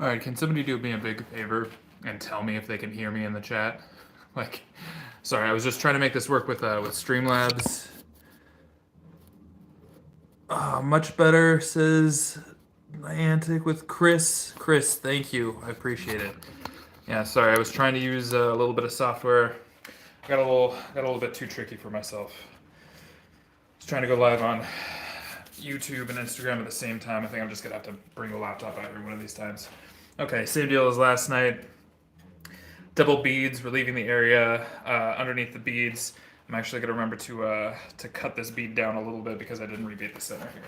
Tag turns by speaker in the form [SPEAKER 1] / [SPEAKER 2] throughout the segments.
[SPEAKER 1] All right, can somebody do me a big favor and tell me if they can hear me in the chat? Like, sorry, I was just trying to make this work with Streamlabs. Much better, says Niantic with Chris. Chris, thank you. I appreciate it. Yeah, sorry, I was trying to use a little bit of software. Got a little bit too tricky for myself. I was trying to go live on YouTube and Instagram at the same time. I think I'm just gonna have to bring the laptop out every one of these times. Okay, same deal as last night. Double beads, relieving the area underneath the beads. I'm actually gonna remember to cut this bead down a little bit because I didn't rebeat the center here.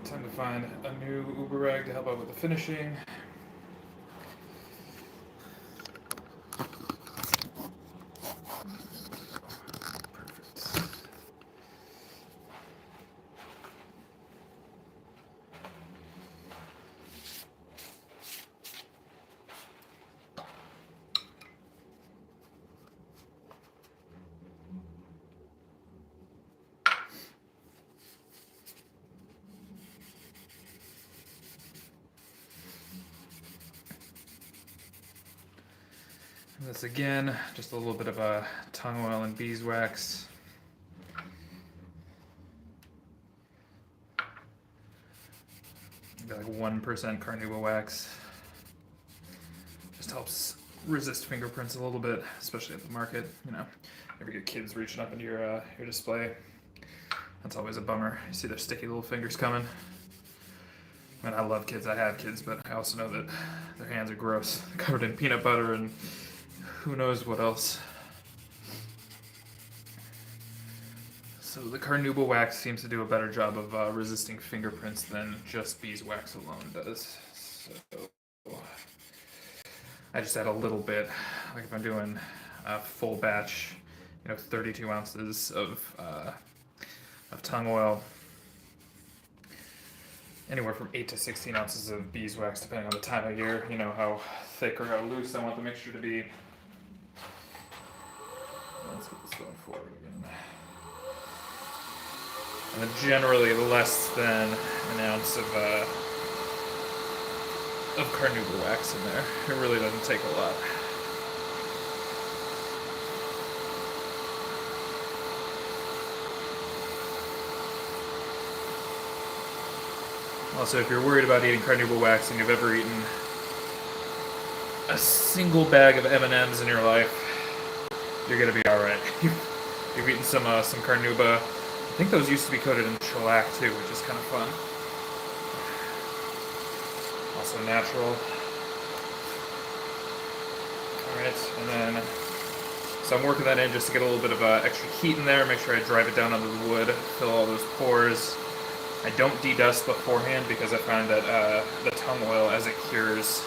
[SPEAKER 1] Time to find a new Uber rag to help out with the finishing. Perfect. this again, just a little bit of a tongue oil and beeswax. Maybe like 1% carnauba wax. Just helps resist fingerprints a little bit, especially at the market. You know, ever get kids reaching up into your display. That's always a bummer. You see their sticky little fingers coming. I mean, I love kids. I have kids, but I also know that their hands are gross, covered in peanut butter and who knows what else. So the carnauba wax seems to do a better job of resisting fingerprints than just beeswax alone does. So I just add a little bit, like if I'm doing a full batch, 32 ounces of tongue oil, anywhere from 8 to 16 ounces of beeswax, depending on the time of year, how thick or how loose I want the mixture to be. Let's get this going forward again. And then generally less than an ounce of carnauba wax in there. It really doesn't take a lot. Also, if you're worried about eating carnauba wax and you've ever eaten a single bag of M&Ms in your life, you're gonna be all right. You've eaten some carnauba. I think those used to be coated in shellac too, which is kind of fun. Also natural. All right, and then so I'm working that in just to get a little bit of extra heat in there. Make sure I drive it down onto the wood, fill all those pores. I don't dedust beforehand because I find that the tongue oil, as it cures,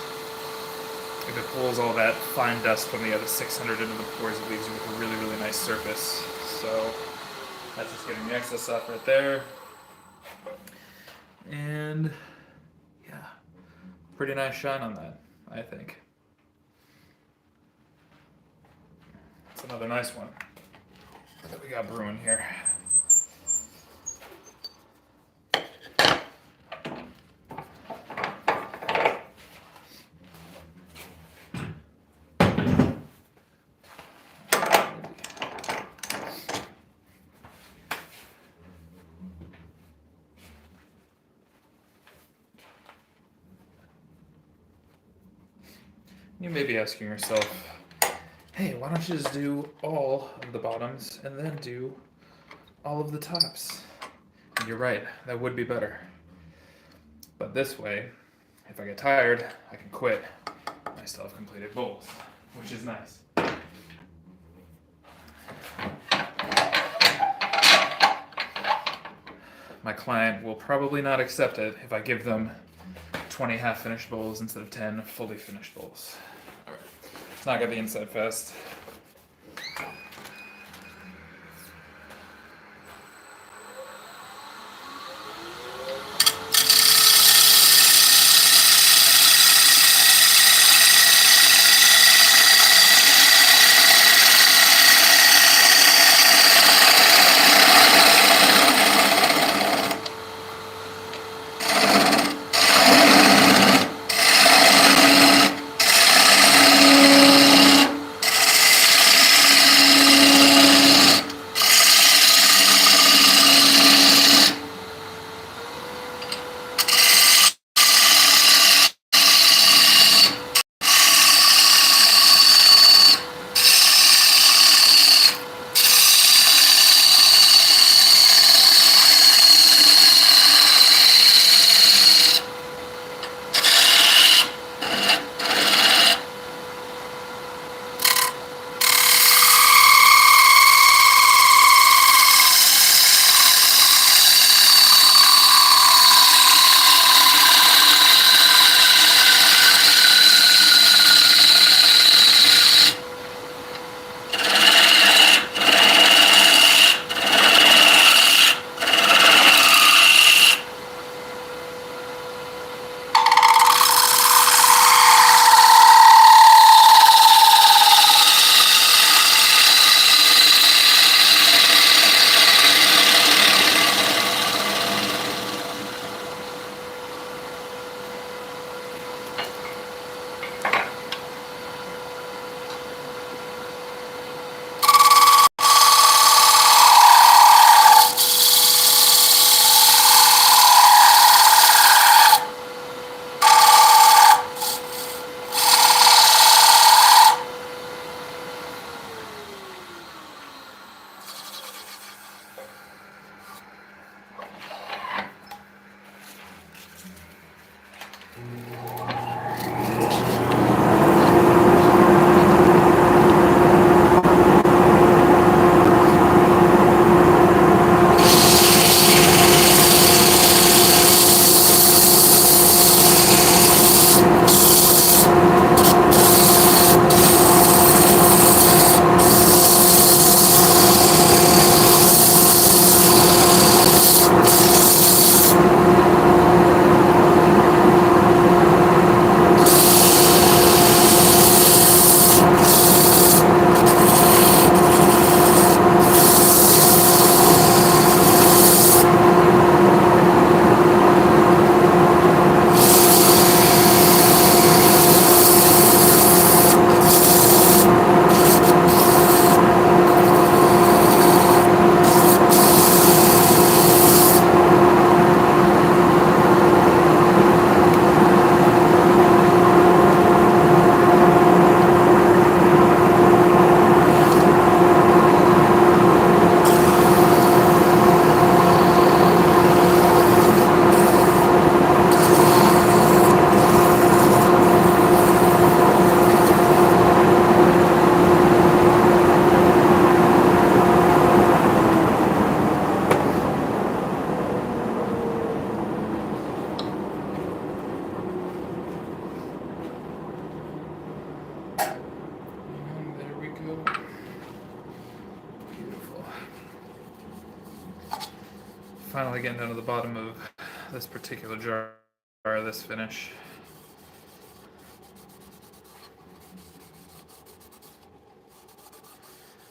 [SPEAKER 1] if it pulls all that fine dust from the other 600 into the pores, it leaves you with a really, really nice surface. So that's just getting the excess off right there. And yeah, pretty nice shine on that, I think. It's another nice one that we got brewing here. You may be asking yourself, hey, why don't you just do all of the bottoms and then do all of the tops? And you're right, that would be better. But this way, if I get tired, I can quit. I still have completed bowls, which is nice. My client will probably not accept it if I give them 20 half-finished bowls instead of 10 fully finished bowls. All right. It's not gonna be inside fest. Finally getting down to the bottom of this particular jar, this finish.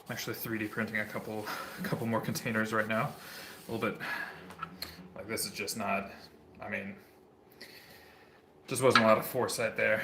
[SPEAKER 1] I'm actually 3D printing a couple more containers right now. A little bit, like this is just not, I mean, just wasn't a lot of foresight there.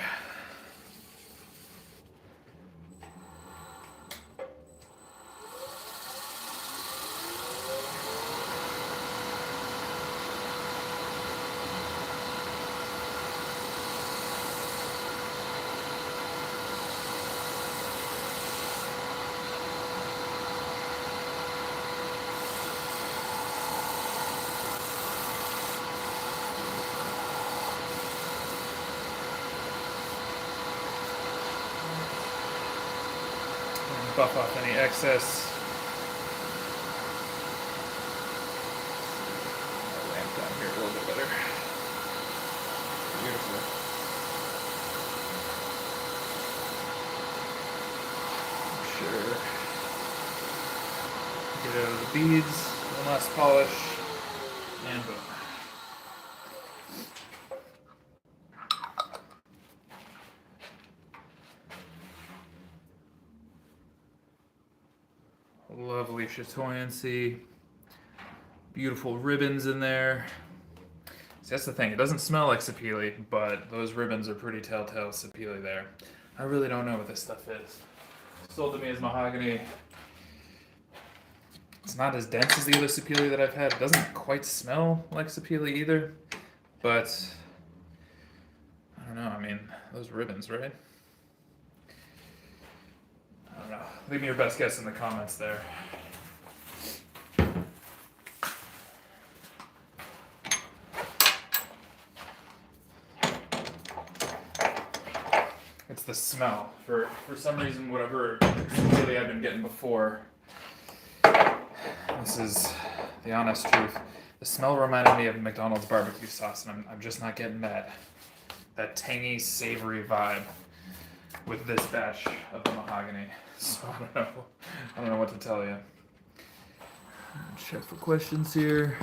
[SPEAKER 1] Buff off any excess. I'll lamp down here a little bit better. Beautiful. Sure. Get out of the beads, one last polish, and boom. Lovely chatoyancy, beautiful ribbons in there. See, that's the thing, it doesn't smell like sapele, but those ribbons are pretty telltale sapele there. I really don't know what this stuff is. Sold to me as mahogany. It's not as dense as the other sapele that I've had. It doesn't quite smell like sapele either, but I don't know, I mean, those ribbons, right? I don't know. Leave me your best guess in the comments there. It's the smell. For some reason, whatever sapele I've been getting before, this is the honest truth. The smell reminded me of McDonald's barbecue sauce, and I'm just not getting that tangy, savory vibe with this batch of the mahogany. So I don't know what to tell you. Check for questions here.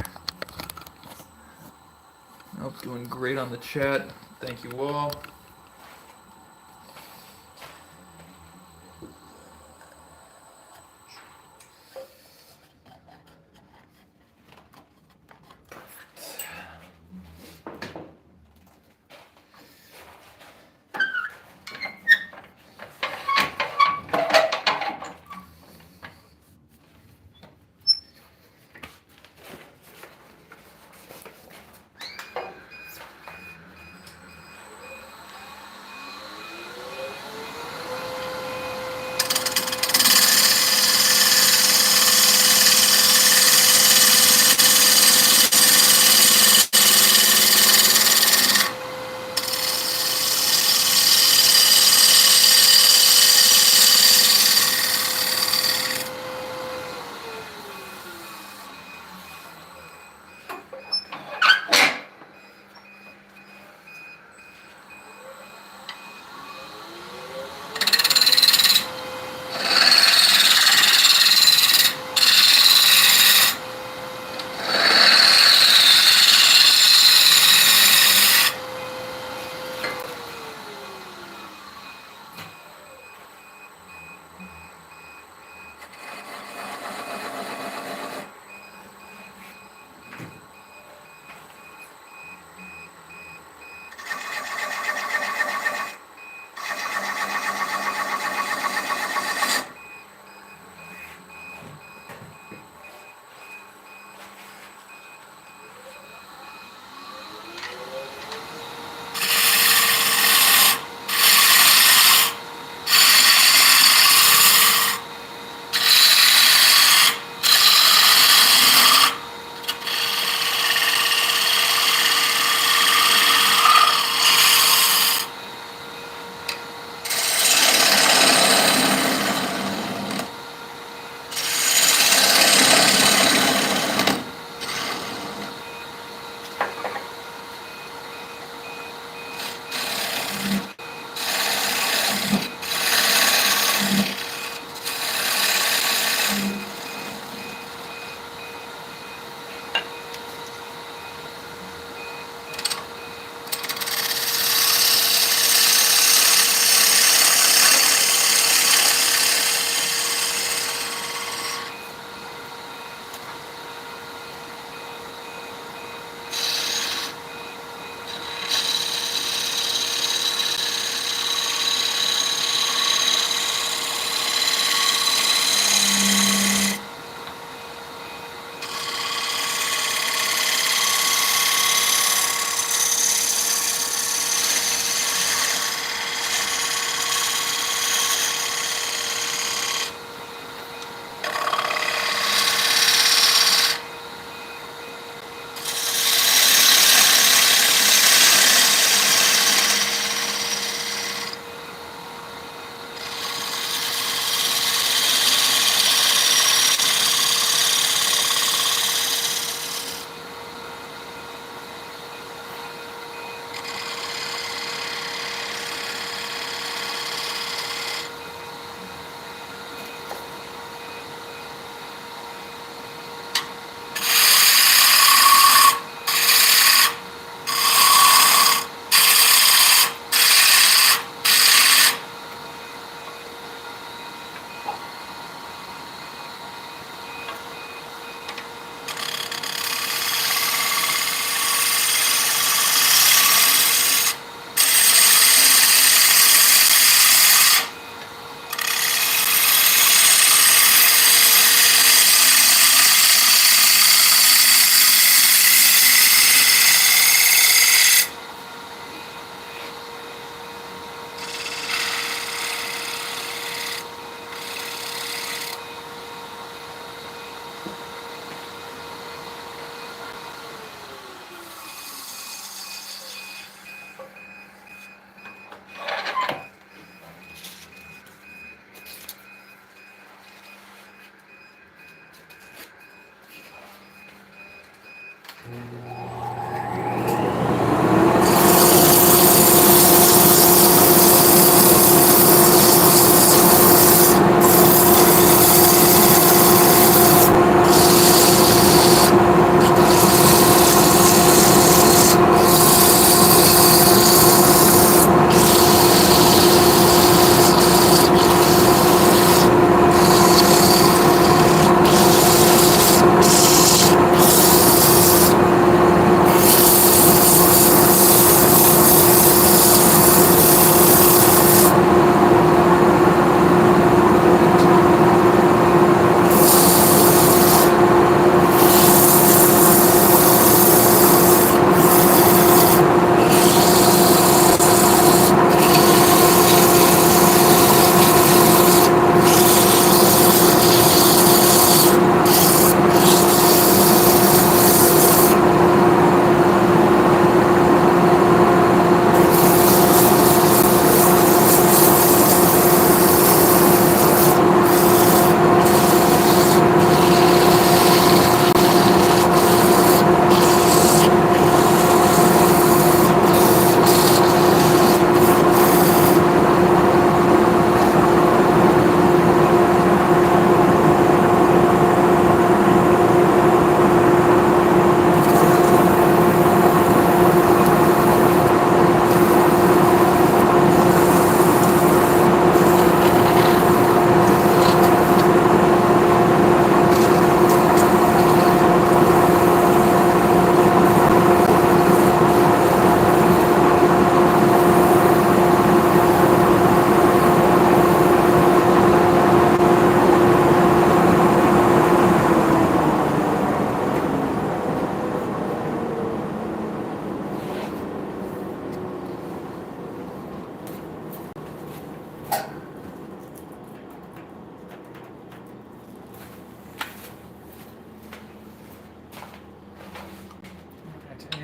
[SPEAKER 1] Nope, doing great on the chat. Thank you all.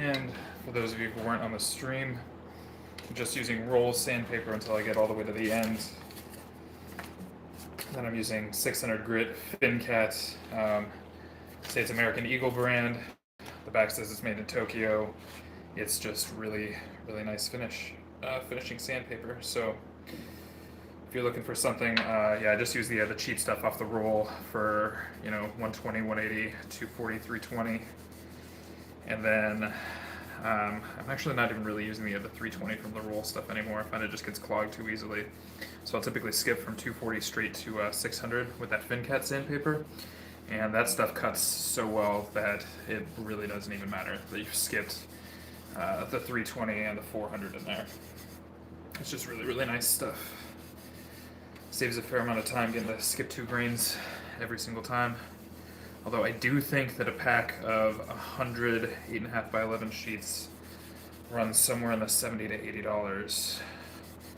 [SPEAKER 1] And for those of you who weren't on the stream, I'm just using roll sandpaper until I get all the way to the end. Then I'm using 600 grit ThinCat, say it's American Eagle brand. The back says it's made in Tokyo. It's just really, really nice finishing sandpaper. So if you're looking for something, yeah, I just use the cheap stuff off the roll for 120, 180, 240, 320. And then I'm actually not even really using the 320 from the roll stuff anymore. I find it just gets clogged too easily. So I'll typically skip from 240 straight to 600 with that ThinCat sandpaper. And that stuff cuts so well that it really doesn't even matter that you've skipped the 320 and the 400 in there. It's just really, really nice stuff. Saves a fair amount of time getting to skip 2 grains every single time. Although I do think that a pack of 100 8.5 by 11 sheets runs somewhere in the $70 to $80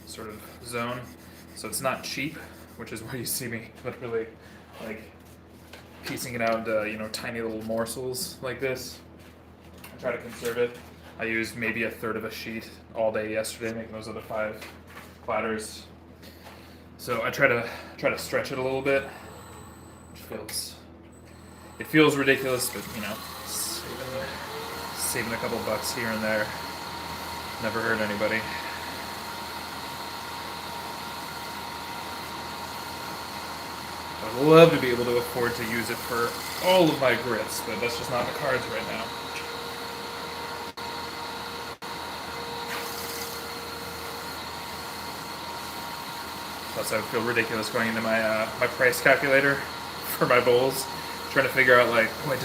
[SPEAKER 1] sort of zone. So it's not cheap, which is why you see me literally like piecing it out into tiny little morsels like this. I try to conserve it. I used maybe a third of a sheet all day yesterday making those other 5 platters. So I try to stretch it a little bit, which feels ridiculous, but saving a couple bucks here and there never hurt anybody. I'd love to be able to afford to use it for all of my grits, but that's just not in the cards right now. Plus, I would feel ridiculous going into my my price calculator for my bowls, trying to figure out like, wait,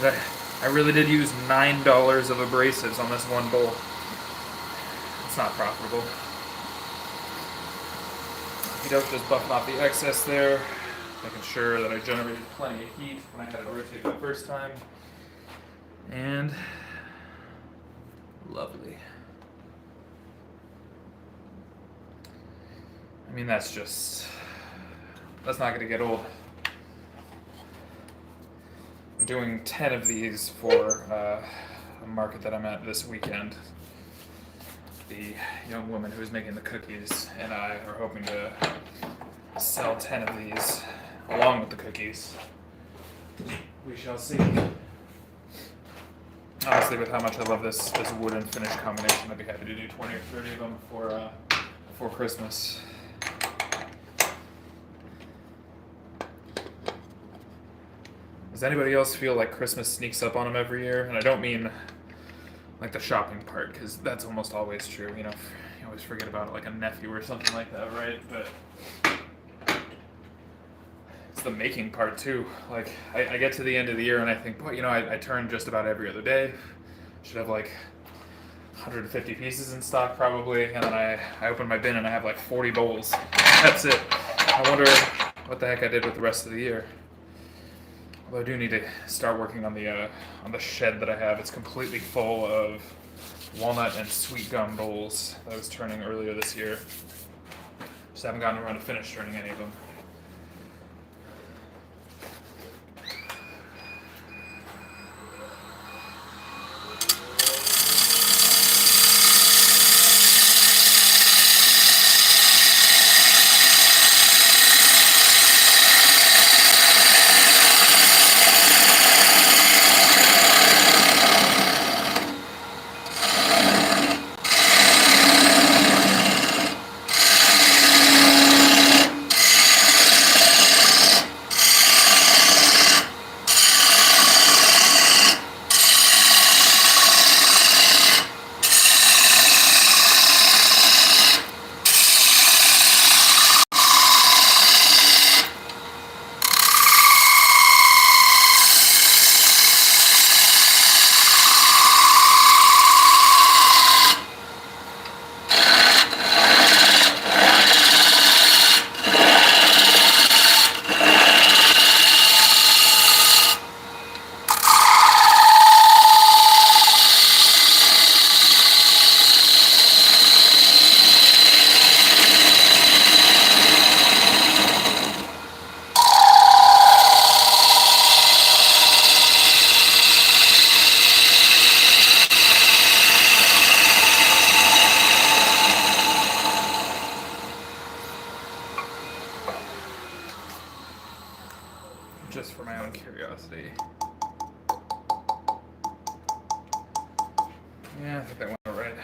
[SPEAKER 1] I really did use $9 of abrasives on this one bowl. It's not profitable. Just buffing off the excess there, making sure that I generated plenty of heat when I had it rotated the first time. And lovely. I mean, that's not going to get old. I'm doing 10 of these for a market that I'm at this weekend. The young woman who's making the cookies and I are hoping to sell 10 of these along with the cookies. We shall see. Honestly, with how much I love this wood and finish combination, I'd be happy to do 20 or 30 of them before Christmas. Does anybody else feel like Christmas sneaks up on them every year? And I don't mean like the shopping part, because that's almost always true. You know, you always forget about it, like a nephew or something like that, right? But it's the making part too. Like I get to the end of the year and I think, boy, you know, I turn just about every other day. Should have like 150 pieces in stock probably, and then I open my bin and I have like 40 bowls. That's it. I wonder what the heck I did with the rest of the year. Although I do need to start working on the shed that I have. It's completely full of walnut and sweet gum bowls that I was turning earlier this year. Just haven't gotten around to finish turning any of them. Just for my own curiosity. Yeah, I think that went all right.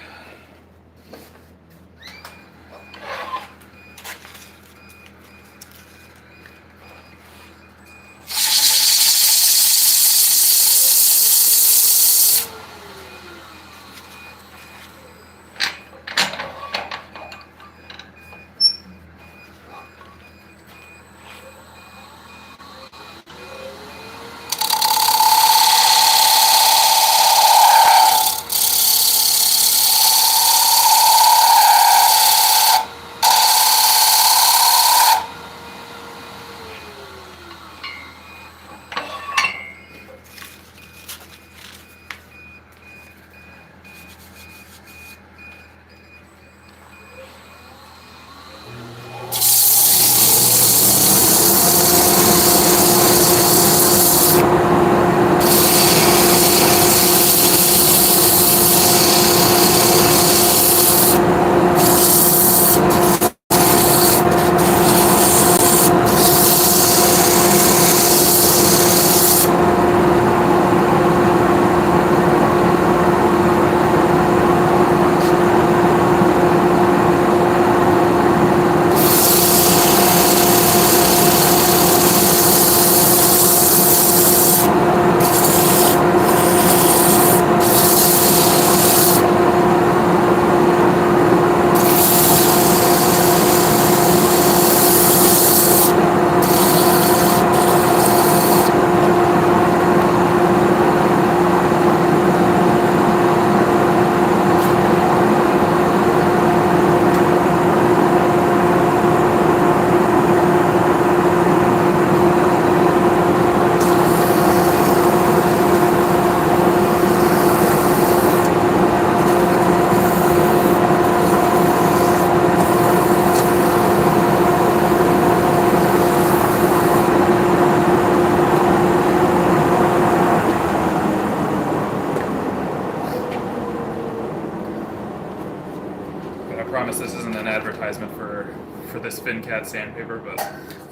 [SPEAKER 1] Promise this isn't an advertisement for this FinCat sandpaper, but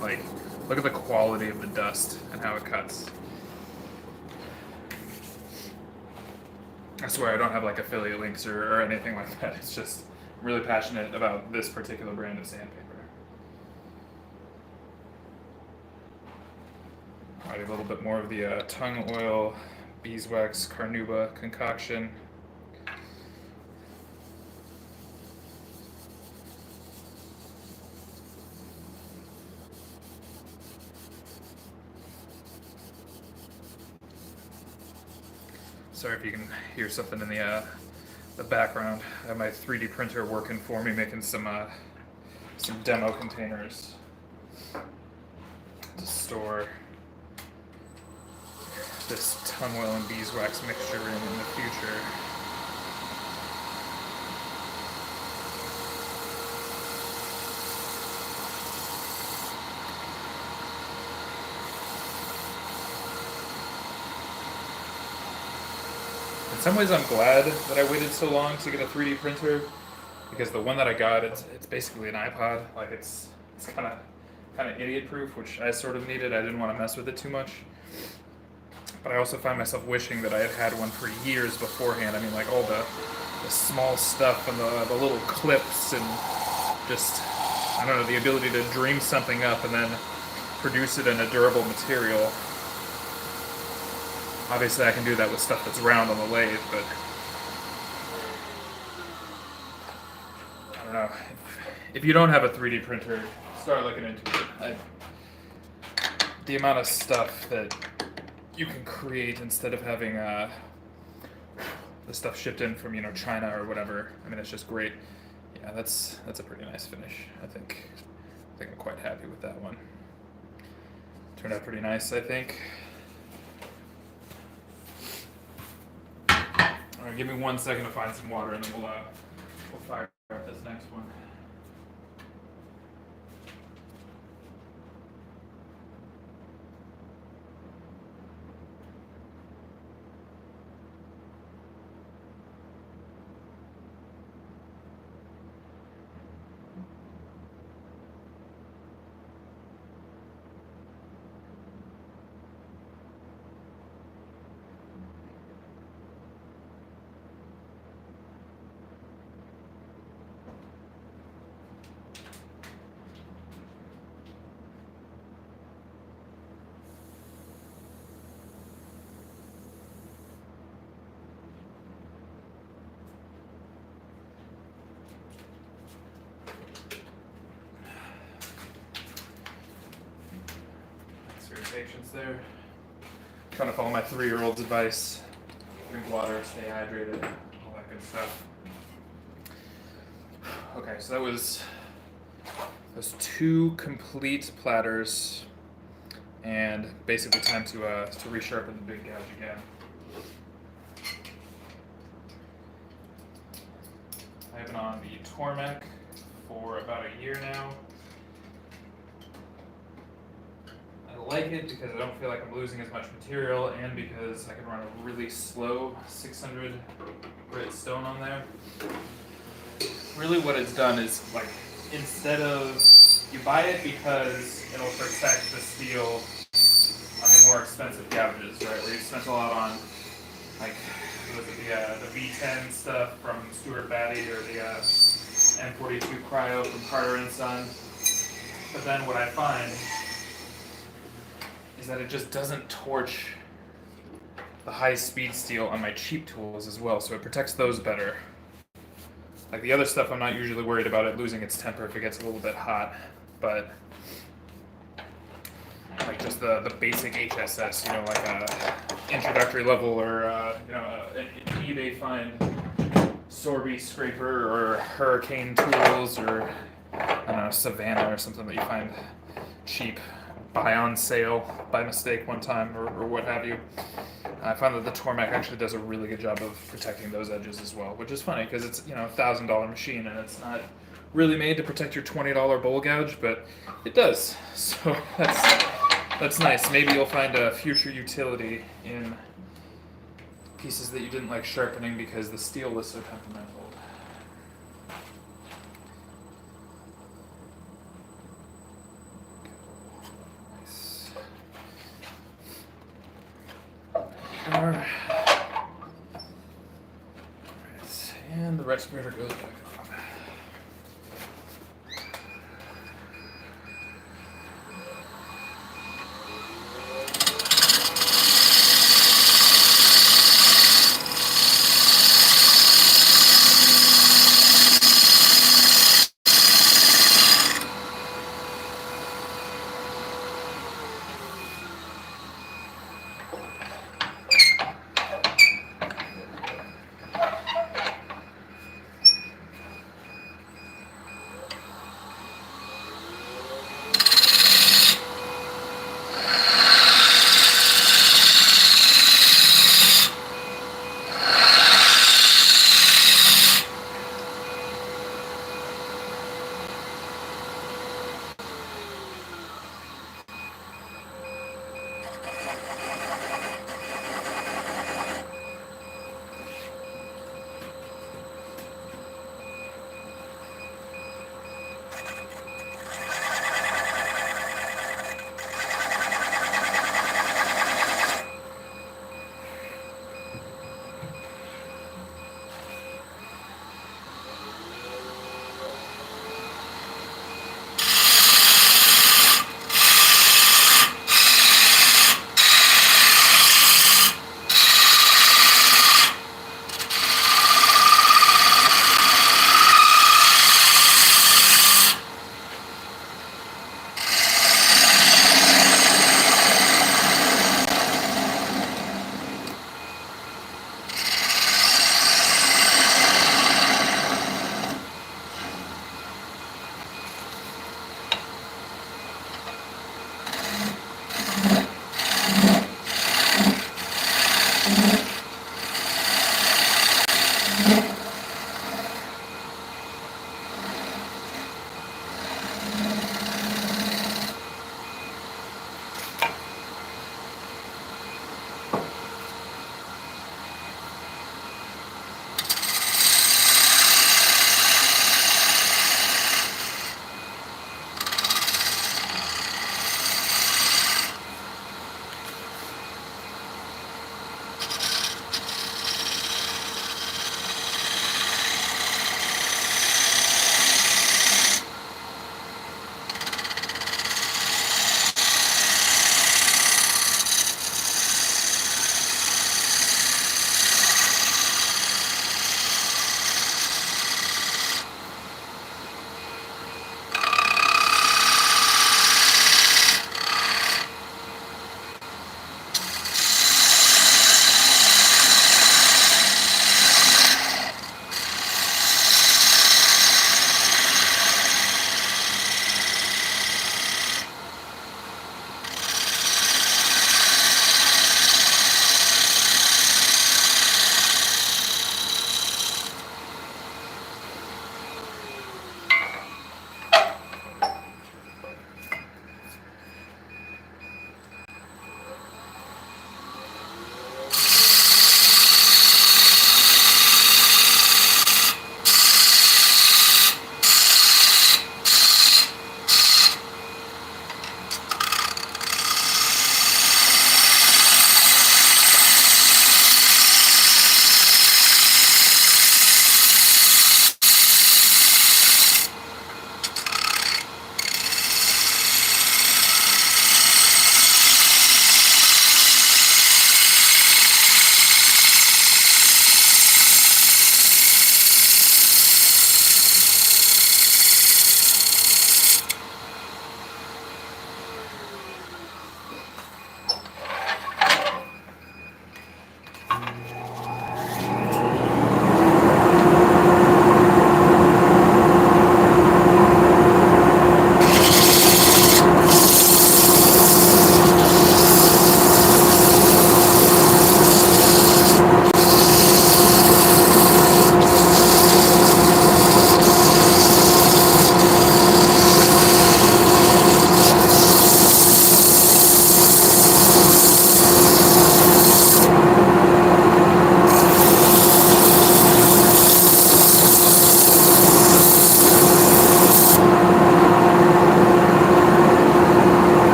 [SPEAKER 1] like, look at the quality of the dust and how it cuts. I swear I don't have like affiliate links or anything like that. It's just I'm really passionate about this particular brand of sandpaper. Alright, a little bit more of the tung oil, beeswax, carnauba concoction. Sorry if you can hear something in the background. I have my 3D printer working for me, making some demo containers to store this tung oil and beeswax mixture in the future. In some ways, I'm glad that I waited so long to get a 3D printer, because the one that I got, it's basically an iPod. Like it's kind of idiot proof, which I sort of needed. I didn't want to mess with it too much. But I also find myself wishing that I had one for years beforehand. I mean, like all the small stuff and the little clips and just, I don't know, the ability to dream something up and then produce it in a durable material. Obviously, I can do that with stuff that's round on the lathe, but I don't know. If you don't have a 3D printer, start looking into it. The amount of stuff that you can create instead of having the stuff shipped in from China or whatever. I mean, it's just great. Yeah, that's a pretty nice finish. I think I'm quite happy with that one. Turned out pretty nice, I think. All right, give me 1 second to find some water, and then we'll fire up this next one. Patience there. Trying to follow my 3-year-old's advice. Drink water, stay hydrated, all that good stuff. Okay, so that was those 2 complete platters, and basically time to resharpen the big gouge again. I've been on the Tormek for about a year now. I like it because I don't feel like I'm losing as much material, and because I can run a really slow 600 grit stone on there. Really what it's done is, like, instead of, you buy it because it'll protect the steel on the more expensive gouges, right, where you spent a lot on, like, the V10 stuff from Stuart Batty, or the M42 Cryo from Carter & Son. But then what I find is that it just doesn't torch the high-speed steel on my cheap tools as well, so it protects those better. Like the other stuff, I'm not usually worried about it losing its temper if it gets a little bit hot, but like just the basic HSS, like a introductory level, or an eBay find Sorby scraper, or Hurricane tools, or I don't know, Savannah or something that you find cheap, buy on sale by mistake one time, or what have you. I found that the Tormek actually does a really good job of protecting those edges as well, which is funny because it's a $1,000 machine and it's not really made to protect your $20 bowl gouge, but it does. So that's nice. Maybe you'll find a future utility in pieces that you didn't like sharpening because the steel was so temperamental. Alright. the respirator goes back on.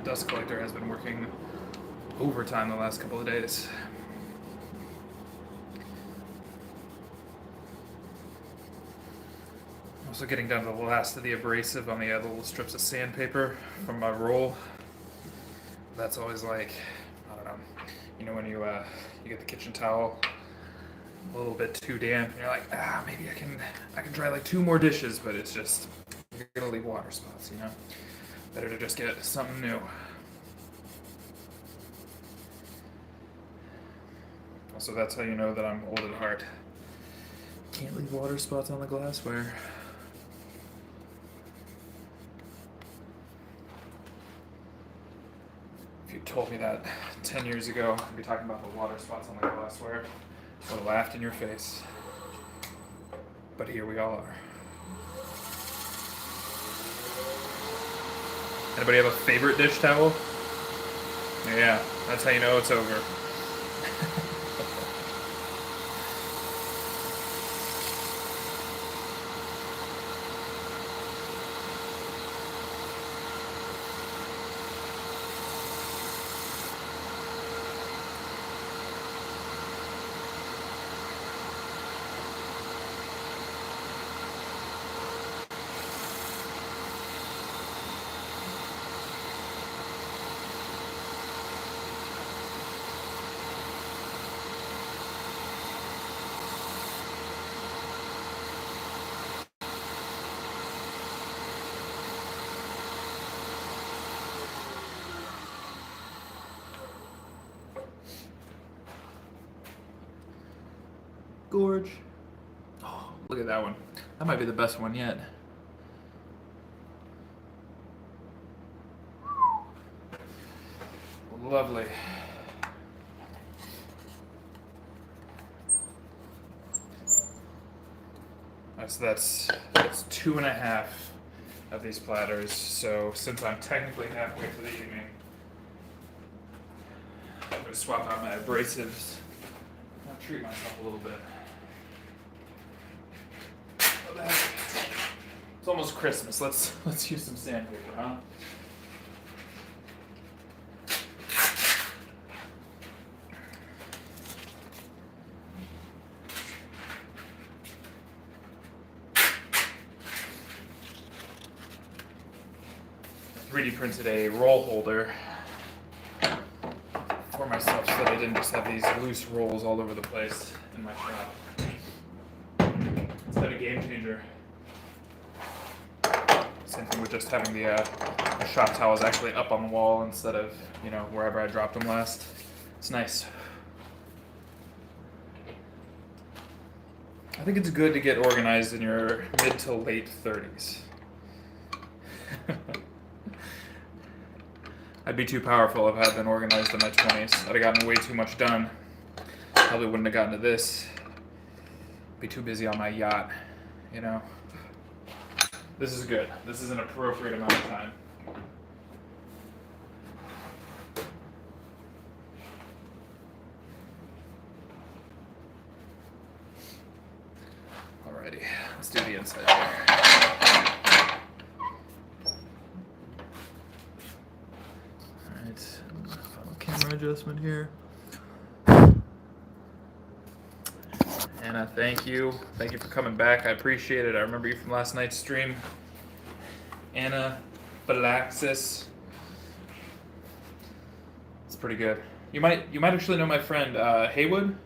[SPEAKER 1] dust collector has been working overtime the last couple of days. Also getting down to the last of the abrasive on the little strips of sandpaper from my roll. That's always like, I don't know, you know when you get the kitchen towel a little bit too damp and you're like, maybe I can dry like 2 more dishes, but it's just, you're gonna leave water spots, you know? Better to just get something new. Also, that's how you know that I'm old at heart. Can't leave water spots on the glassware. If you told me that 10 years ago, I'd be talking about the water spots on the glassware, I would have laughed in your face. But here we all are. Anybody have a favorite dish towel? Yeah, that's how you know it's over. Gorge. Oh, look at that one. That might be the best one yet. Lovely. That's 2.5 of these platters. So since I'm technically halfway through the evening, I'm going to swap out my abrasives. I'll treat myself a little bit. It's almost Christmas. Let's use some sandpaper, huh? I 3D printed a roll holder for myself so that I didn't just have these loose rolls all over the place in my shop. It's been a game changer. Same thing with just having the shop towels actually up on the wall instead of, wherever I dropped them last. It's nice. I think it's good to get organized in your mid to late 30s. I'd be too powerful if I had been organized in my 20s. I'd have gotten way too much done. Probably wouldn't have gotten to this. Be too busy on my yacht, This is good. This is an appropriate amount of time. Alrighty, let's do the inside here. Alright, final camera adjustment here. Anna, thank you. Thank you for coming back. I appreciate it. I remember you from last night's stream. Anna Balaxis. It's pretty good. You might actually know my friend Haywood.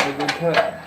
[SPEAKER 1] a good cut.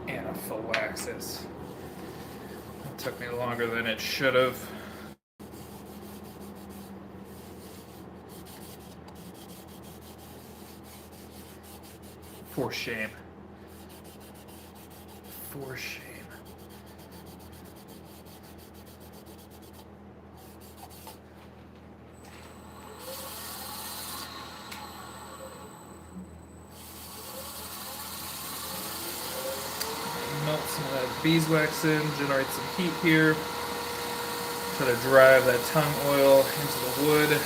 [SPEAKER 1] Anaphylaxis. It took me longer than it should have. For shame. For shame. Melt some of that beeswax in, generate some heat here. Try to drive that tongue oil into the wood.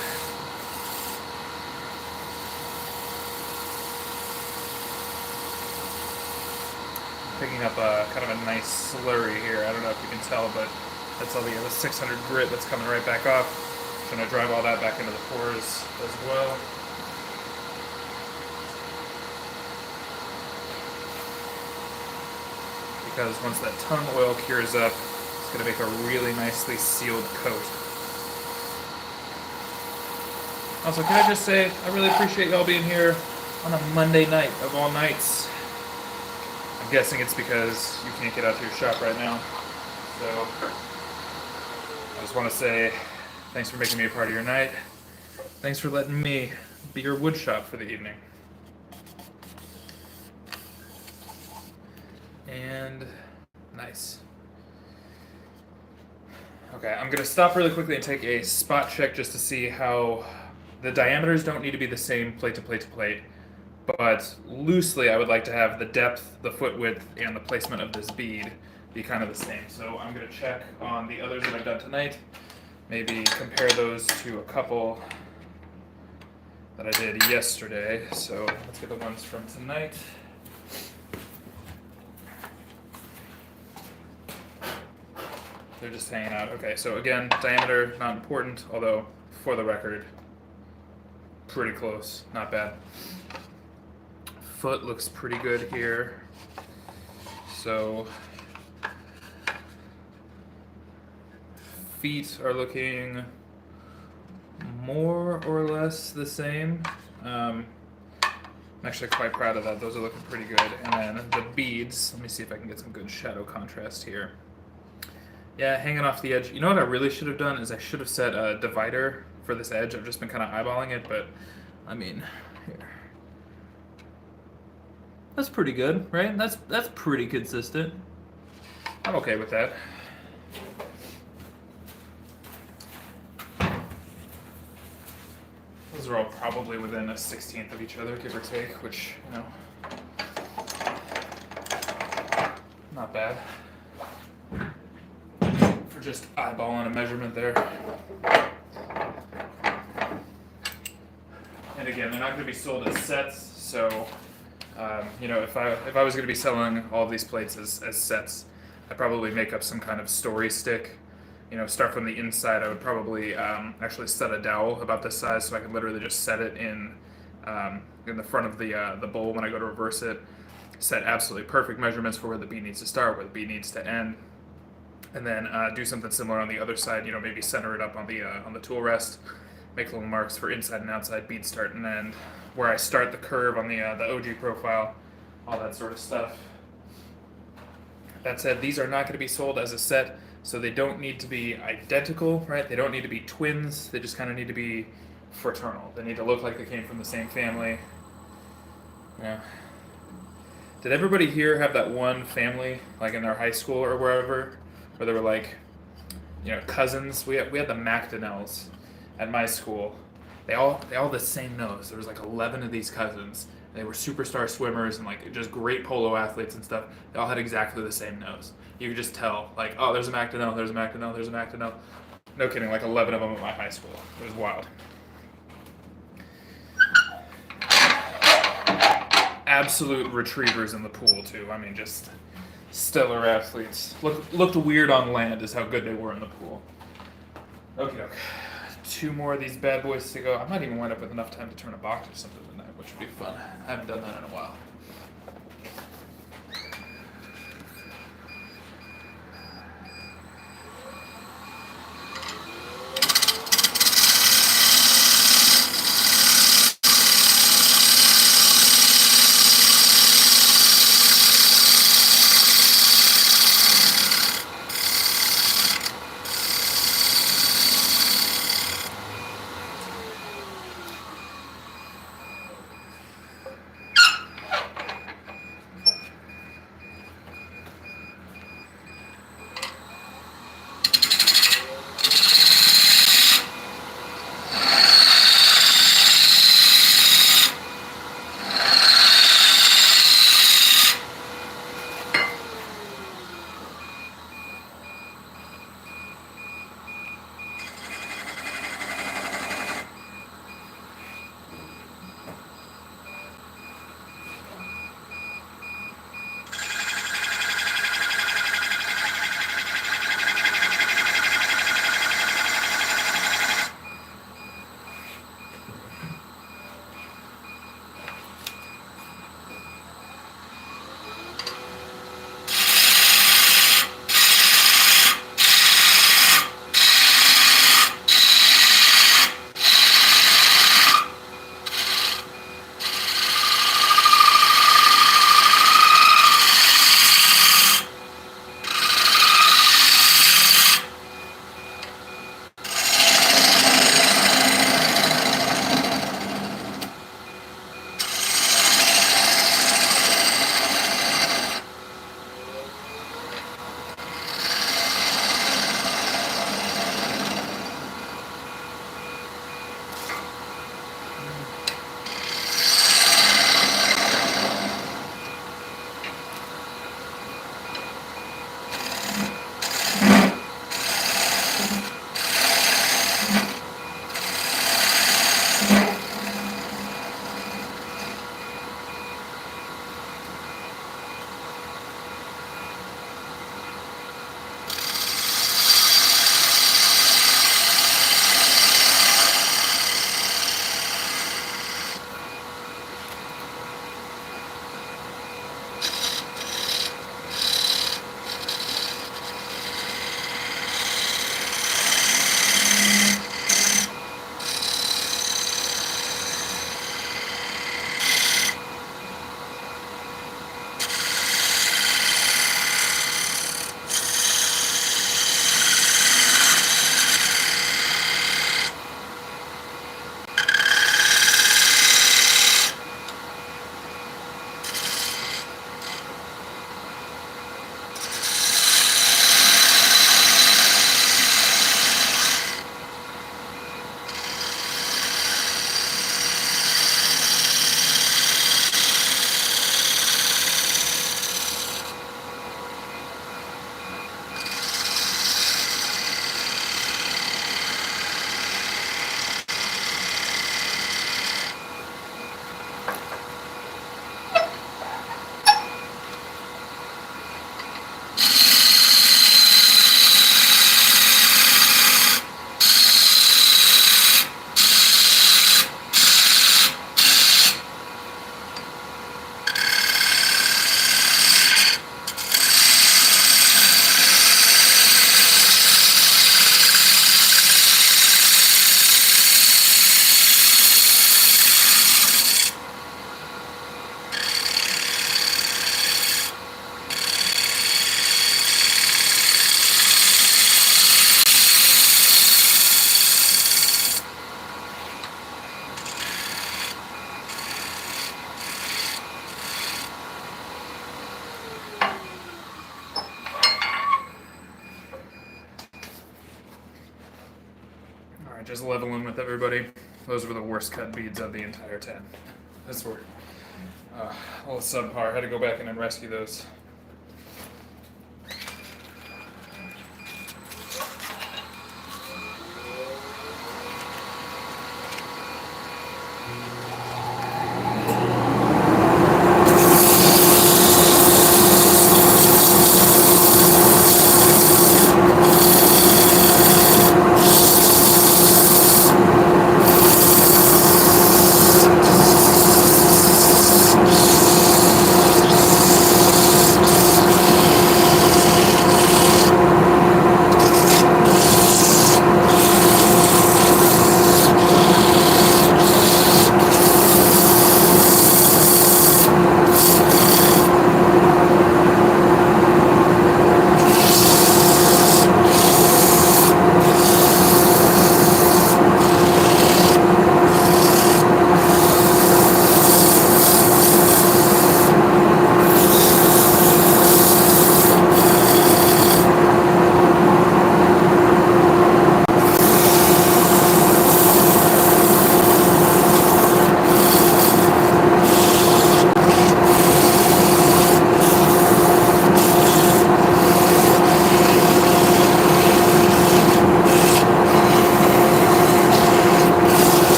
[SPEAKER 1] Picking up a kind of a nice slurry here. I don't know if you can tell, but that's all the 600 grit that's coming right back off. Trying to drive all that back into the pores as well. Because once that tongue oil cures up, it's going to make a really nicely sealed coat. Also, can I just say, I really appreciate y'all being here on a Monday night of all nights. I'm guessing it's because you can't get out to your shop right now. So, I just want to say thanks for making me a part of your night. Thanks for letting me be your wood shop for the evening. And nice. Okay, I'm gonna stop really quickly and take a spot check just to see how the diameters don't need to be the same plate to plate to plate, but loosely I would like to have the depth, the foot width, and the placement of this bead be kind of the same. So I'm gonna check on the others that I've done tonight, maybe compare those to a couple that I did yesterday. So let's get the ones from tonight. They're just hanging out. Okay, so again, diameter, not important, although, for the record, pretty close, not bad. Foot looks pretty good here. So, feet are looking more or less the same. I'm actually quite proud of that. Those are looking pretty good. And then the beads, let me see if I can get some good shadow contrast here. Yeah, hanging off the edge. You know what I really should have done is I should have set a divider for this edge. I've just been kind of eyeballing it, but I mean, here. That's pretty good, right? That's pretty consistent. I'm okay with that. are all probably within a 1/16 of each other, give or take, which, you know, not bad for just eyeballing a measurement there. And again, they're not going to be sold as sets, so you know, if I was going to be selling all of these plates as sets, I'd probably make up some kind of story stick. You know, start from the inside. I would probably actually set a dowel about this size, so I could literally just set it in the front of the bowl when I go to reverse it. Set absolutely perfect measurements for where the bead needs to start, where the bead needs to end, and then do something similar on the other side. You know, maybe center it up on the tool rest, make little marks for inside and outside bead start and end, where I start the curve on the OG profile, all that sort of stuff. That said, these are not going to be sold as a set. So they don't need to be identical, right? They don't need to be twins. They just kind of need to be fraternal. They need to look like they came from the same family. Yeah. Did everybody here have that one family, like in their high school or wherever, where they were like, you know, cousins? We had the McDonnells at my school. They all had the same nose. There was like 11 of these cousins. They were superstar swimmers and like just great polo athletes and stuff. They all had exactly the same nose. You could just tell, like, oh, there's a McDonnell, there's a McDonnell, there's a McDonnell. No kidding, like 11 of them at my high school. It was wild. Absolute retrievers in the pool too. I mean, just stellar athletes. Looked weird on land is how good they were in the pool. Okay. 2 more of these bad boys to go. I might even wind up with enough time to turn a box or something tonight, which would be fun. I haven't done that in a while. just leveling with everybody. Those were the worst cut beads of the entire 10. Those were all subpar. I had to go back in and rescue those.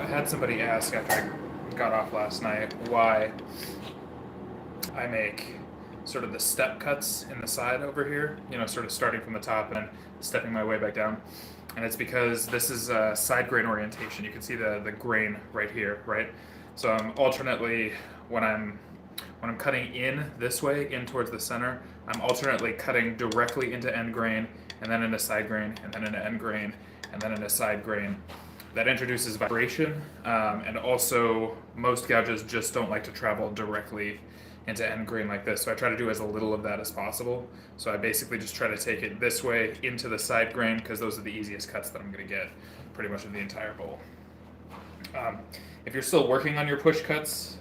[SPEAKER 1] Had somebody ask after I got off last night why I make sort of the step cuts in the side over here, sort of starting from the top and then stepping my way back down. And it's because this is side grain orientation. You can see the grain right here, right? So I'm alternately, when I'm cutting in this way, in towards the center, I'm alternately cutting directly into end grain, and then into side grain, and then into end grain, and then into side grain. That introduces vibration, and also most gouges just don't like to travel directly into end grain like this, so I try to do as little of that as possible. So I basically just try to take it this way into the side grain, because those are the easiest cuts that I'm going to get pretty much in the entire bowl. If you're still working on your push cuts,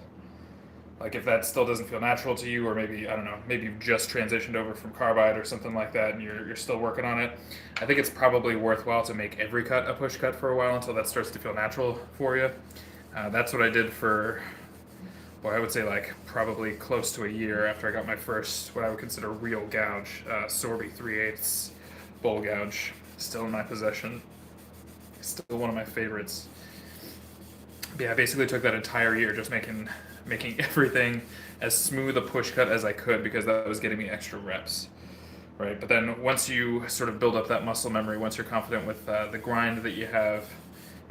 [SPEAKER 1] like if that still doesn't feel natural to you, or maybe, I don't know, maybe you've just transitioned over from carbide or something like that and you're still working on it, I think it's probably worthwhile to make every cut a push cut for a while until that starts to feel natural for you. That's what I did for, I would say like probably close to a year after I got my first, what I would consider real gouge, Sorby 3/8 bowl gouge, still in my possession, still one of my favorites. But yeah, I basically took that entire year just making everything as smooth a push cut as I could, because that was getting me extra reps, right? But then once you sort of build up that muscle memory, once you're confident with the grind that you have,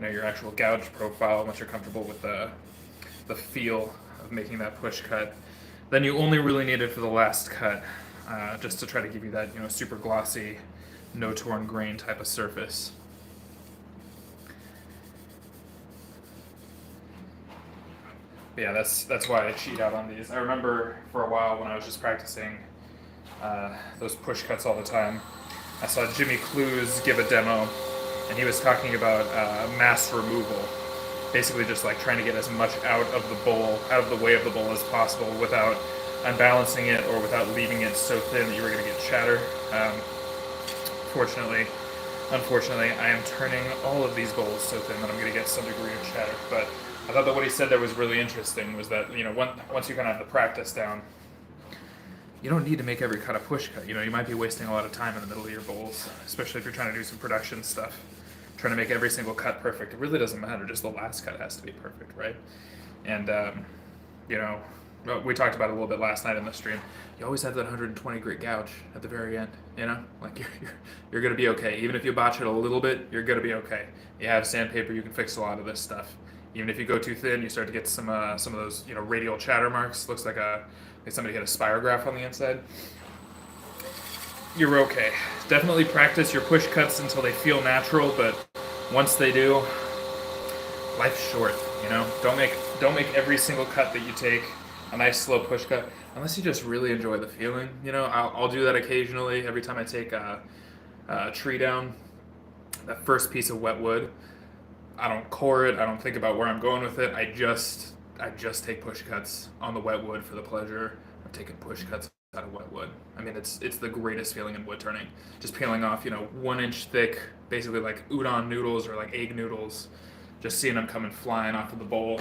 [SPEAKER 1] your actual gouge profile, once you're comfortable with the feel of making that push cut, then you only really need it for the last cut, just to try to give you that super glossy, no torn grain type of surface. But yeah, that's why I cheat out on these. I remember for a while when I was just practicing those push cuts all the time, I saw Jimmy Clues give a demo, and he was talking about mass removal. Basically just like trying to get as much out of the bowl, out of the way of the bowl as possible without unbalancing it or without leaving it so thin that you were going to get chatter. Unfortunately, I am turning all of these bowls so thin that I'm going to get some degree of chatter. But I thought that what he said there was really interesting, was that, once you kind of have the practice down, you don't need to make every cut a push cut. You might be wasting a lot of time in the middle of your bowls, especially if you're trying to do some production stuff. Trying to make every single cut perfect. It really doesn't matter, just the last cut has to be perfect, right? And, well, we talked about it a little bit last night in the stream. You always have that 120 grit gouge at the very end. You know, like you're gonna be okay. Even if you botch it a little bit, you're gonna be okay. You have sandpaper, you can fix a lot of this stuff. Even if you go too thin, you start to get some of those radial chatter marks. Looks like somebody hit a spirograph on the inside. You're okay. Definitely practice your push cuts until they feel natural, but once they do, life's short. Don't make every single cut that you take a nice slow push cut unless you just really enjoy the feeling. I'll do that occasionally. Every time I take a tree down, that first piece of wet wood, I don't core it. I don't think about where I'm going with it. I just take push cuts on the wet wood for the pleasure of taking push cuts out of wet wood. I mean, it's the greatest feeling in wood turning. Just peeling off 1 inch thick, basically like udon noodles or like egg noodles. Just seeing them coming flying off of the bowl,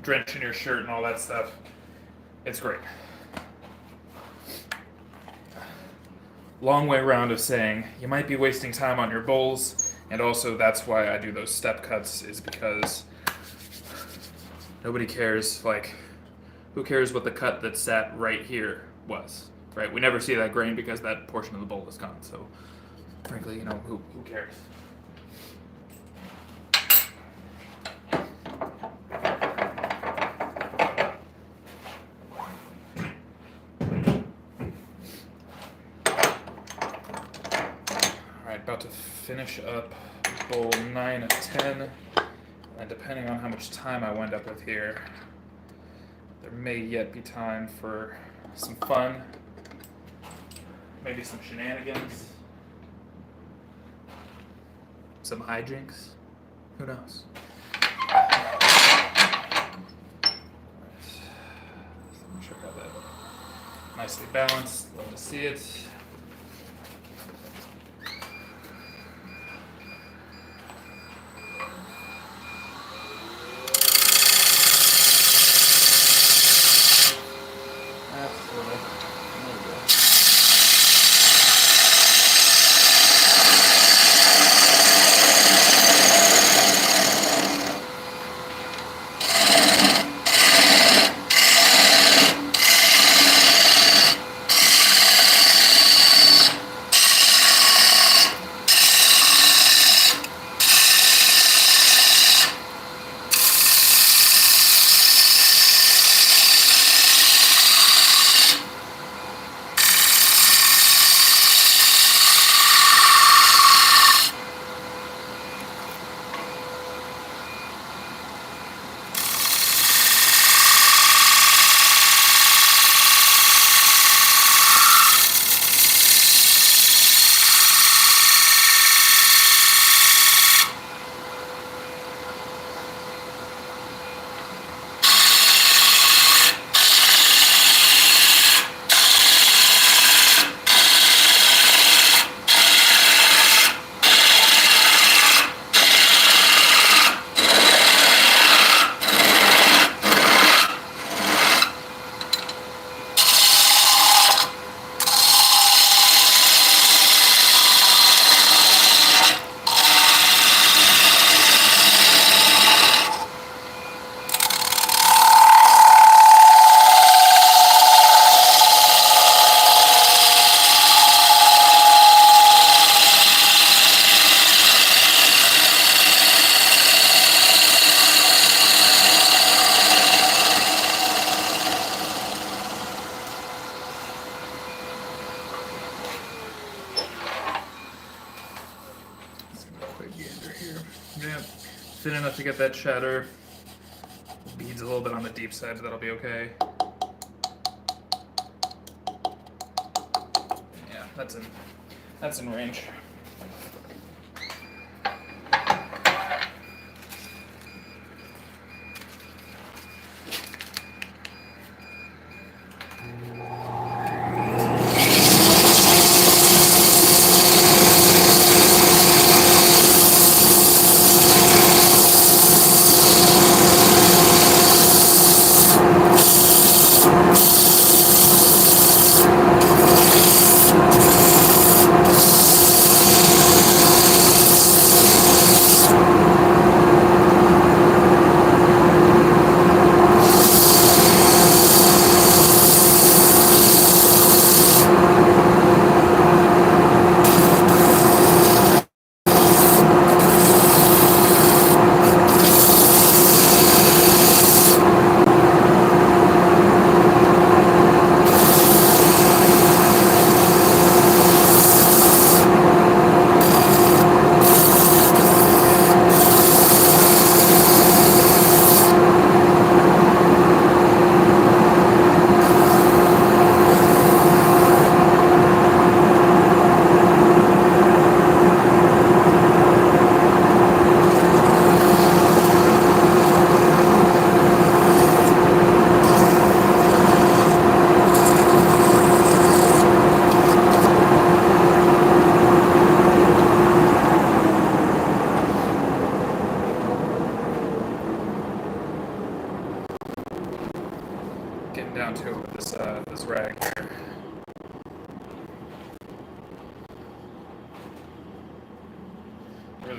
[SPEAKER 1] drenching your shirt and all that stuff. It's great. Long way around of saying you might be wasting time on your bowls, and also that's why I do those step cuts, is because nobody cares. Like, who cares what the cut that sat right here was, right? We never see that grain because that portion of the bowl is gone. So, frankly, who cares? About to finish up bowl 9 of 10, and depending on how much time I wind up with here, there may yet be time for some fun, maybe some shenanigans, some hijinks, who knows. Make sure I got that nicely balanced. Love to see it. Thin enough to get that chatter. Beads a little bit on the deep side, but that'll be okay. Yeah, that's in range.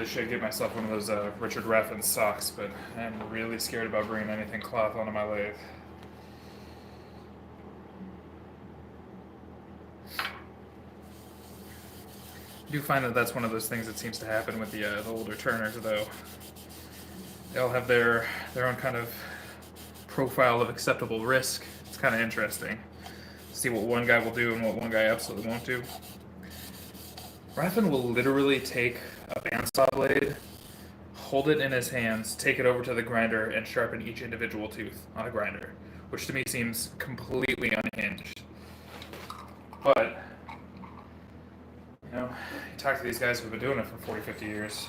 [SPEAKER 1] really should get myself one of those Richard Raffin socks, but I'm really scared about bringing anything cloth onto my lathe. I do find that that's one of those things that seems to happen with the older turners, though. They all have their own kind of profile of acceptable risk. It's kind of interesting. See what one guy will do and what one guy absolutely won't do. Raffin will literally take a bandsaw blade, hold it in his hands, take it over to the grinder, and sharpen each individual tooth on a grinder, which to me seems completely unhinged. But, you know, you talk to these guys who've been doing it for 40, 50 years,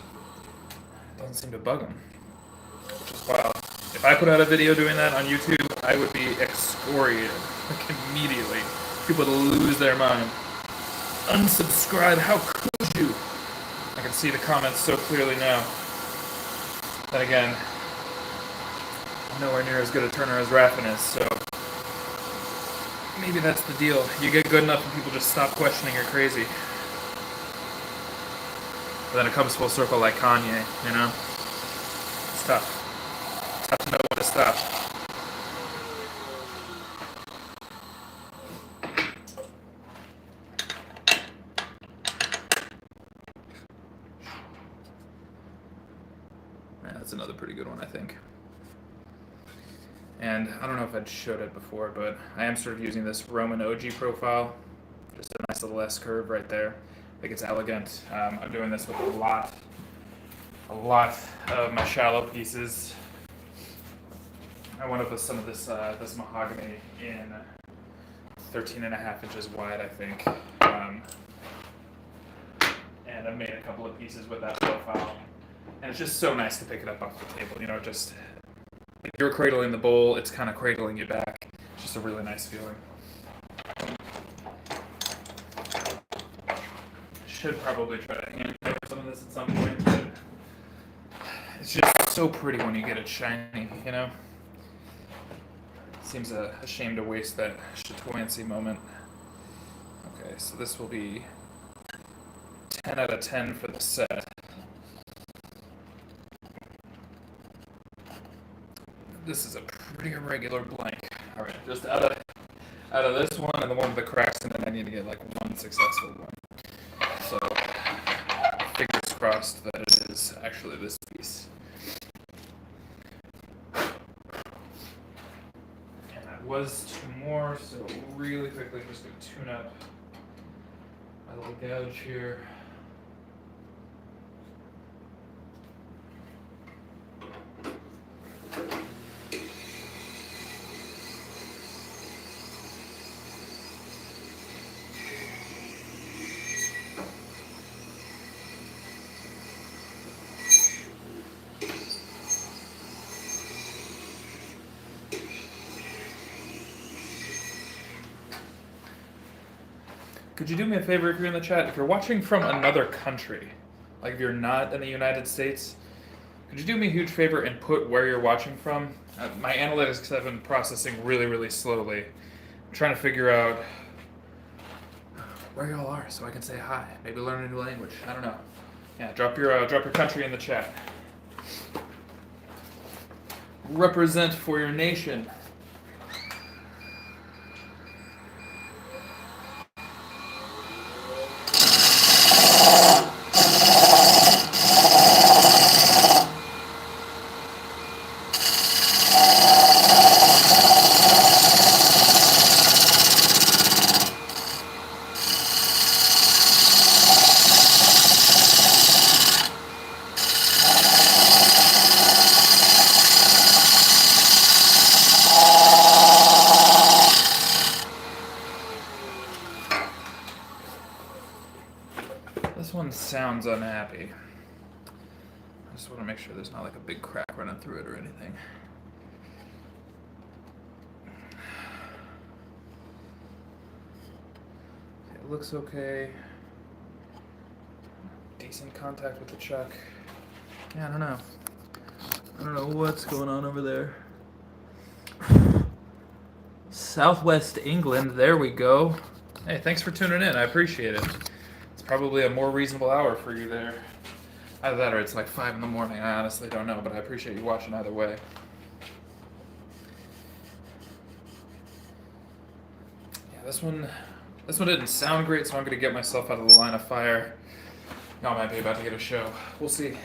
[SPEAKER 1] it doesn't seem to bug them. Which is wild. If I put out a video doing that on YouTube, I would be excoriated, like immediately. People would lose their mind. Unsubscribe, how could you? I can see the comments so clearly now. Then again, I'm nowhere near as good a turner as Raffin is, so maybe that's the deal. You get good enough and people just stop questioning you're crazy. But then it comes full circle like Kanye, you know? It's tough. It's tough to know when to stop. Yeah, that's another pretty good one, I think. And I don't know if I'd showed it before, but I am sort of using this Roman OG profile. Just a nice little S curve right there. I think it's elegant. I'm doing this with a lot of my shallow pieces. I went up with some of this mahogany in 13.5 inches wide, I think. And I made a couple of pieces with that profile. And it's just so nice to pick it up off the table, you know, just if you're cradling the bowl, it's kind of cradling you back. It's just a really nice feeling. Should probably try to hand paper some of this at some point, but it's just so pretty when you get it shiny, you know? Seems a shame to waste that chatoyancy moment. Okay, so this will be 10 out of 10 for the set. This is a pretty irregular blank. All right, just out of this one and the one with the cracks in it, I need to get like one successful one. So, fingers crossed that it is actually this piece. And that was 2 more, so really quickly just gonna tune up my little gouge here. Could you do me a favor if you're in the chat? If you're watching from another country, like if you're not in the United States, could you do me a huge favor and put where you're watching from? My analytics have been processing really, really slowly. I'm trying to figure out where y'all are so I can say hi. Maybe learn a new language. I don't know. Yeah, drop your country in the chat. Represent for your nation. This one sounds unhappy. I just want to make sure there's not like a big crack running through it or anything. It looks okay. Decent contact with the chuck. Yeah, I don't know. I don't know what's going on over there. Southwest England, there we go. Hey, thanks for tuning in. I appreciate it. It's probably a more reasonable hour for you there. Either that or it's like 5 in the morning. I honestly don't know, but I appreciate you watching either way. Yeah, this one didn't sound great, so I'm gonna get myself out of the line of fire. Y'all might be about to get a show. We'll see.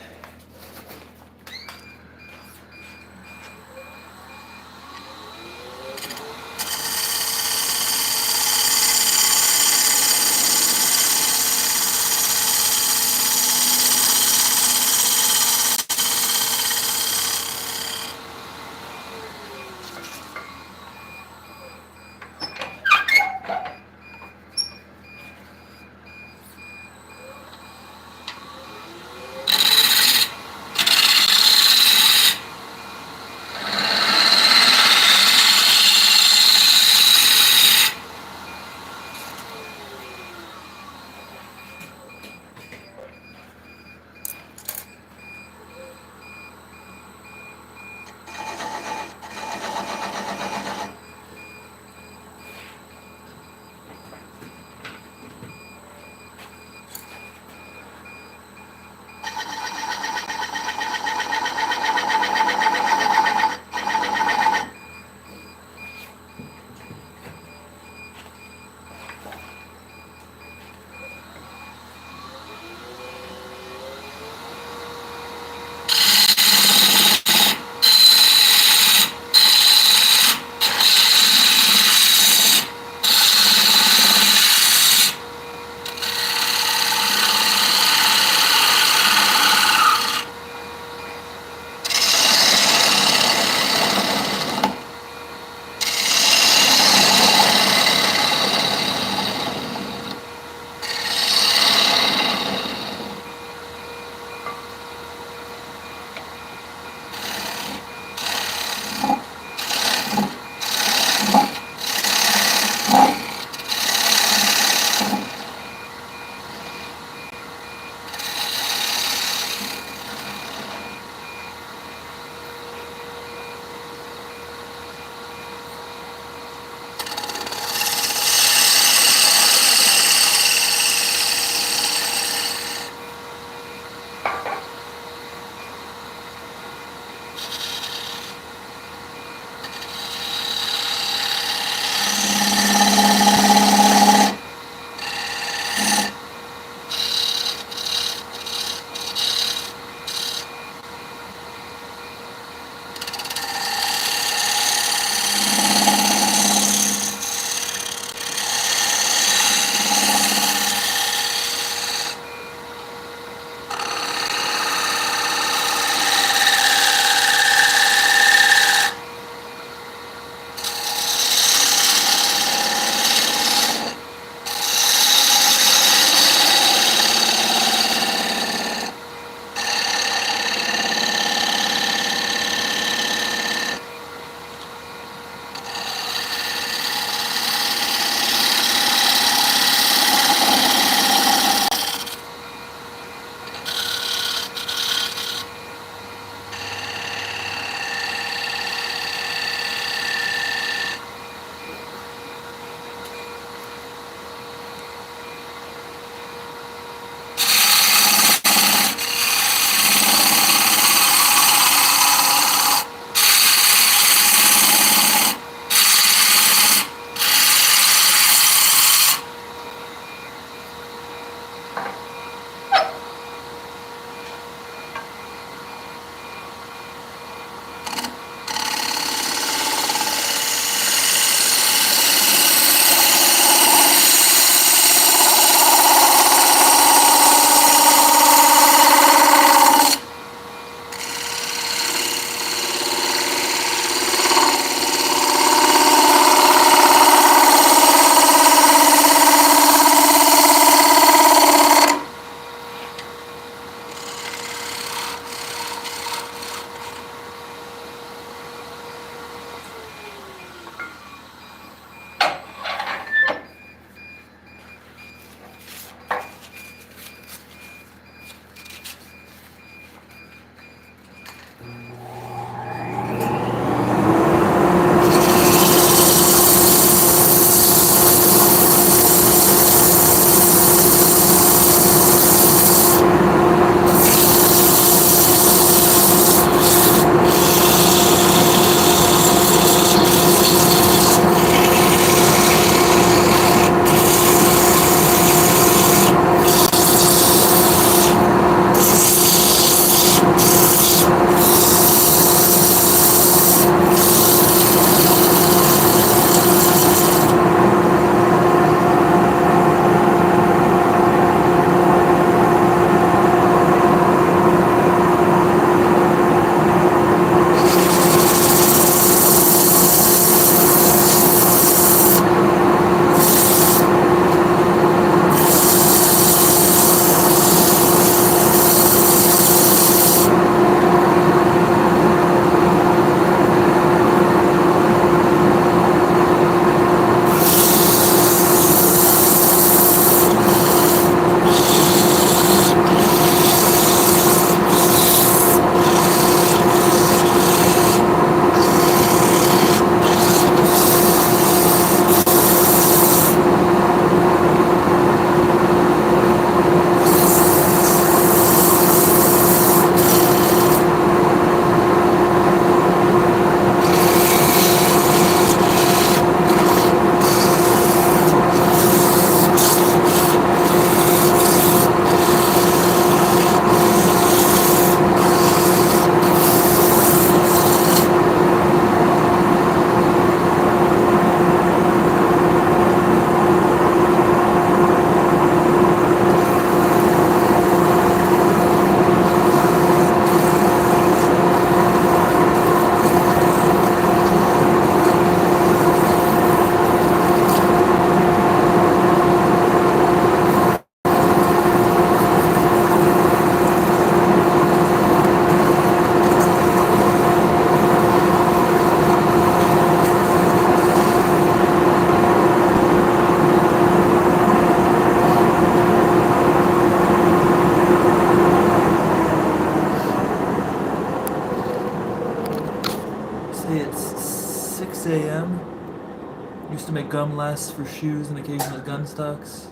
[SPEAKER 1] to make gum less for shoes and occasional gun stocks.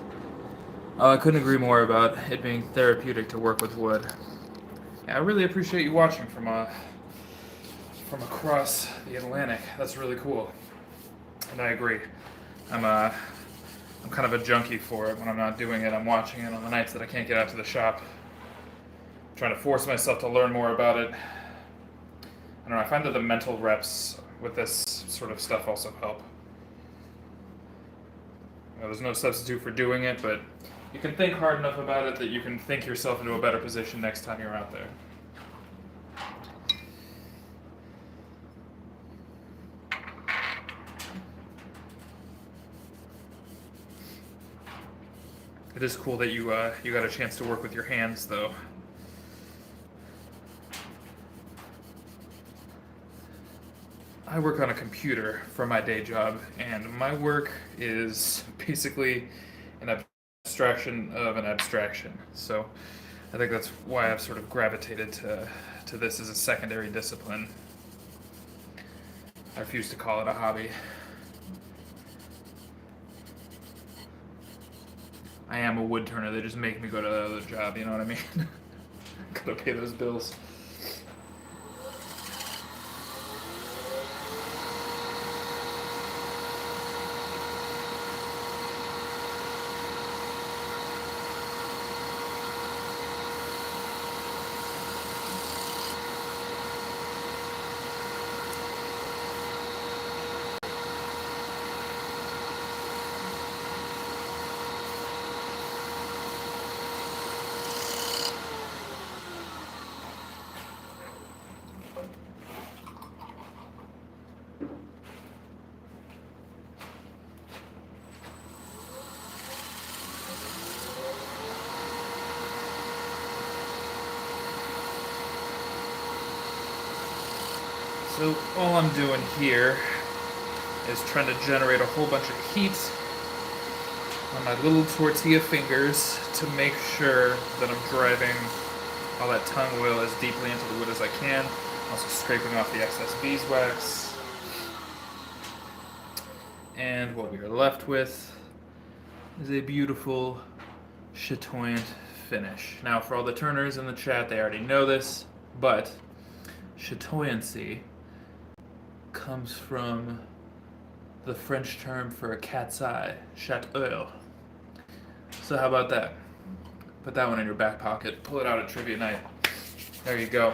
[SPEAKER 1] Oh, I couldn't agree more about it being therapeutic to work with wood. Yeah, I really appreciate you watching from across the Atlantic. That's really cool. And I agree. I'm kind of a junkie for it when I'm not doing it. I'm watching it on the nights that I can't get out to the shop. I'm trying to force myself to learn more about it. I don't know, I find that the mental reps with this sort of stuff also help. You know, there's no substitute for doing it, but you can think hard enough about it that you can think yourself into a better position next time you're out there. It is cool that you got a chance to work with your hands, though. I work on a computer for my day job, and my work is basically an abstraction of an abstraction. So I think that's why I've sort of gravitated to this as a secondary discipline. I refuse to call it a hobby. I am a wood turner. They just make me go to the other job, you know what I mean? Gotta pay those bills. So all I'm doing here is trying to generate a whole bunch of heat on my little tortilla fingers to make sure that I'm driving all that tongue oil as deeply into the wood as I can. Also scraping off the excess beeswax. And what we are left with is a beautiful chatoyant finish. Now for all the turners in the chat, they already know this, but chatoyancy comes from the French term for a cat's eye, chat-oeil. So how about that? Put that one in your back pocket, pull it out at trivia night. There you go.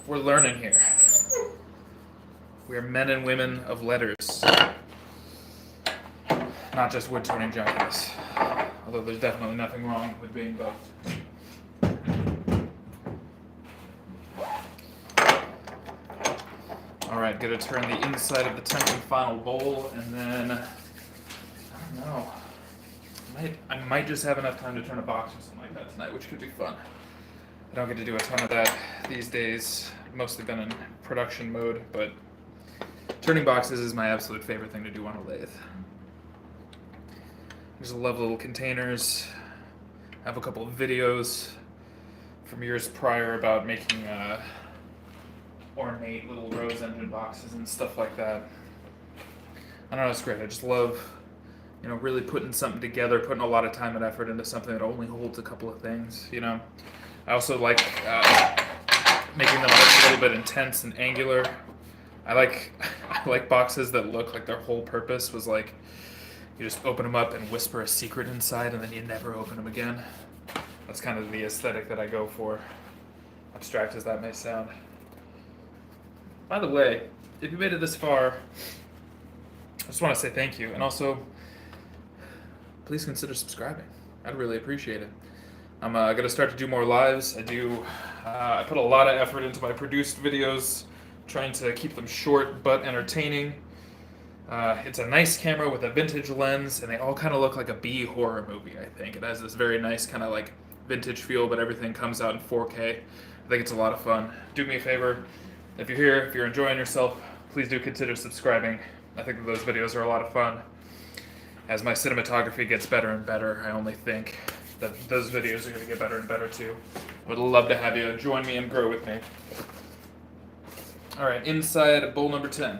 [SPEAKER 1] We're learning here. We're men and women of letters. Not just wood turning junkies. Although there's definitely nothing wrong with being both. Alright, gonna turn the inside of the 10th and final bowl, and then, I don't know, I might just have enough time to turn a box or something like that tonight, which could be fun. I don't get to do a ton of that these days, mostly been in production mode, but turning boxes is my absolute favorite thing to do on a lathe. There's a love little containers. I have a couple of videos from years prior about making ornate little rose engine boxes and stuff like that. I don't know, it's great. I just love, really putting something together, putting a lot of time and effort into something that only holds a couple of things, I also like making them a little bit intense and angular. I like boxes that look like their whole purpose was like you just open them up and whisper a secret inside and then you never open them again. That's kind of the aesthetic that I go for, abstract as that may sound. By the way, if you made it this far, I just want to say thank you, and also, please consider subscribing. I'd really appreciate it. I'm going to start to do more lives. I put a lot of effort into my produced videos, trying to keep them short but entertaining. It's a nice camera with a vintage lens, and they all kind of look like a B horror movie, I think. It has this very nice kind of like vintage feel, but everything comes out in 4K. I think it's a lot of fun. Do me a favor. If you're here, if you're enjoying yourself, please do consider subscribing. I think that those videos are a lot of fun. As my cinematography gets better and better, I only think that those videos are going to get better and better too. I would love to have you join me and grow with me. Alright, inside bowl number 10.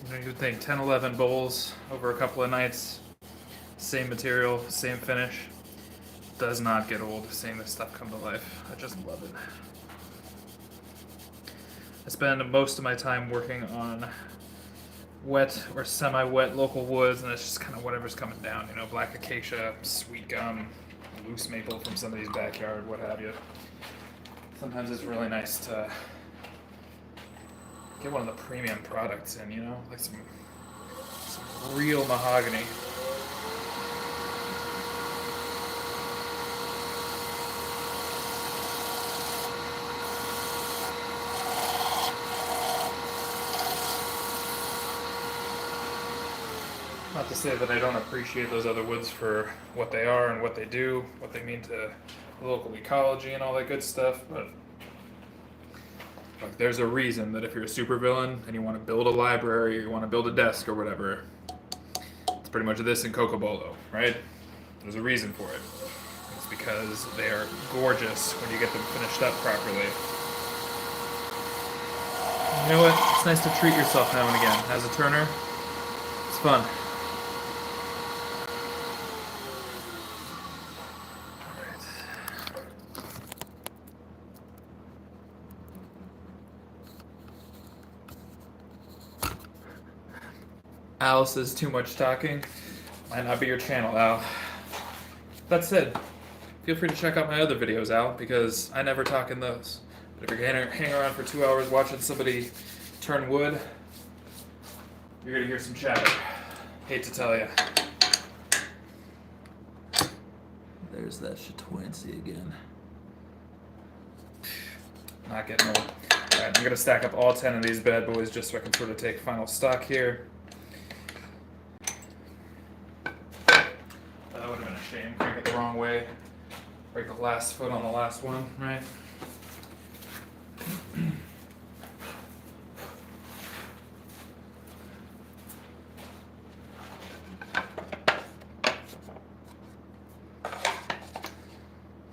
[SPEAKER 1] You know, you'd think 10, 11 bowls over a couple of nights, same material, same finish, does not get old seeing this stuff come to life. I just love it. I spend most of my time working on wet or semi-wet local woods, and it's just kind of whatever's coming down, you know, black acacia, sweet gum, loose maple from somebody's backyard, what have you. Sometimes it's really nice to get one of the premium products in, you know, like some real mahogany. Not to say that I don't appreciate those other woods for what they are and what they do, what they mean to local ecology and all that good stuff, but look, there's a reason that if you're a supervillain and you want to build a library or you want to build a desk or whatever, it's pretty much this in Cocobolo, right? There's a reason for it. It's because they are gorgeous when you get them finished up properly. You know what? It's nice to treat yourself now and again. As a turner, it's fun. Al says too much talking. Might not be your channel, Al. That said, feel free to check out my other videos, Al, because I never talk in those. But if you're gonna hang around for 2 hours watching somebody turn wood, you're gonna hear some chatter. Hate to tell you. There's that Chatoyancy again. Not getting old. Alright, I'm gonna stack up all 10 of these bad boys just so I can sort of take final stock here. Shame, crank it the wrong way, break the last foot on the last one, right?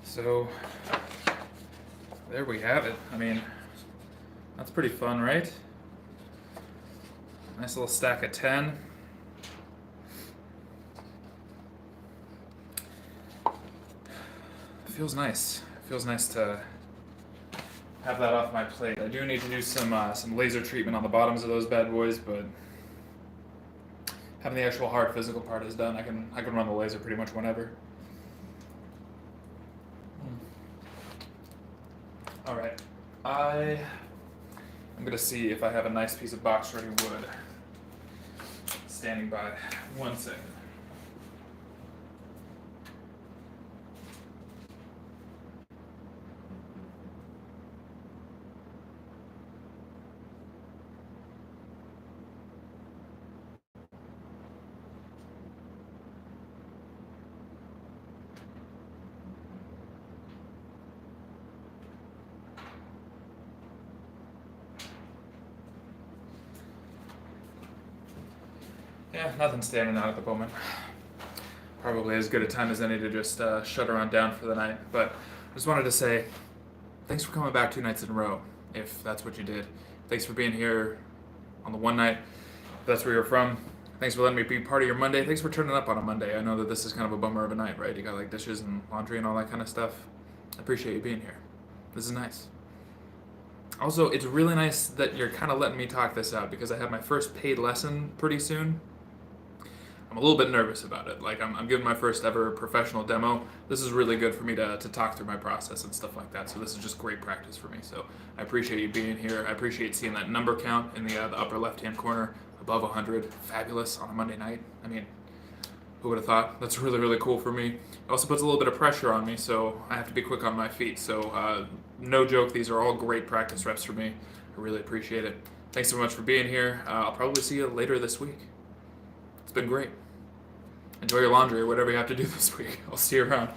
[SPEAKER 1] So, there we have it. I mean, that's pretty fun, right? Nice little stack of 10. Feels nice. Feels nice to have that off my plate. I do need to do some laser treatment on the bottoms of those bad boys, but having the actual hard physical part is done, I can run the laser pretty much whenever. All right, I'm gonna see if I have a nice piece of box ready wood standing by. 1 second. Yeah, nothing standing out at the moment. Probably as good a time as any to just shut around down for the night. But I just wanted to say thanks for coming back 2 nights in a row, if that's what you did. Thanks for being here on the one night, if that's where you're from. Thanks for letting me be part of your Monday. Thanks for turning up on a Monday. I know that this is kind of a bummer of a night, right? You got like dishes and laundry and all that kind of stuff. I appreciate you being here. This is nice. Also, it's really nice that you're kind of letting me talk this out because I have my first paid lesson pretty soon. I'm a little bit nervous about it. Like, I'm giving my first ever professional demo. This is really good for me to talk through my process and stuff like that. So this is just great practice for me. So I appreciate you being here. I appreciate seeing that number count in the upper left-hand corner, above 100. Fabulous on a Monday night. I mean, who would have thought? That's really, really cool for me. It also puts a little bit of pressure on me, so I have to be quick on my feet. So no joke, these are all great practice reps for me. I really appreciate it. Thanks so much for being here. I'll probably see you later this week. It's been great. Enjoy your laundry or whatever you have to do this week. I'll see you around.